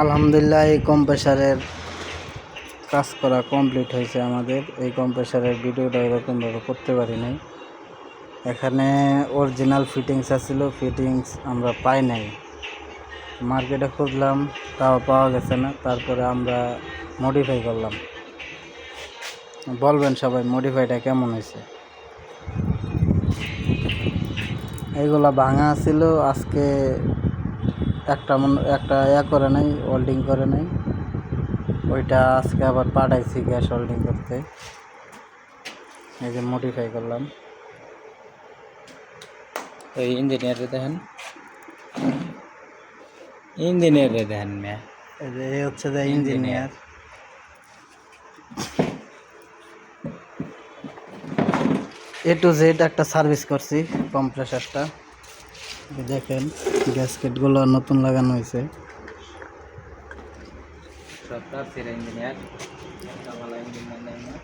আলহামদুলিল্লাহ এই কম্প্রেসারের কাজ করা কমপ্লিট হয়েছে। আমাদের এই কম্প্রেসারের ভিডিওটা এরকমভাবে করতে পারি নাই। এখানে অরিজিনাল ফিটিংস আছিল, ফিটিংস আমরা পাই নাই, মার্কেটে খুঁজলাম তাও পাওয়া গেছে না। তারপরে আমরা মডিফাই করলাম। বলবেন সবাই মডিফাইটা কেমন হয়েছে। এইগুলা ভাঙা ছিল, আজকে একটা করে নাই, ওয়েল্ডিং করে নাই, ওইটা আজকে আবার পাঠাইছি গ্যাস ওয়েল্ডিং করতে। এই যে মডিফাই করলাম। এই ইঞ্জিনিয়ারে দেখেন, ইঞ্জিনিয়ারে দেখেন মিয়া, এই যে এই হচ্ছে যে ইঞ্জিনিয়ার। A to Z একটা সার্ভিস করছি কম্প্রেসারটা। দেখেন গ্যাসকেটগুলো নতুন লাগানো হয়েছে। সব ইঞ্জিনিয়ার, ইঞ্জিনিয়ার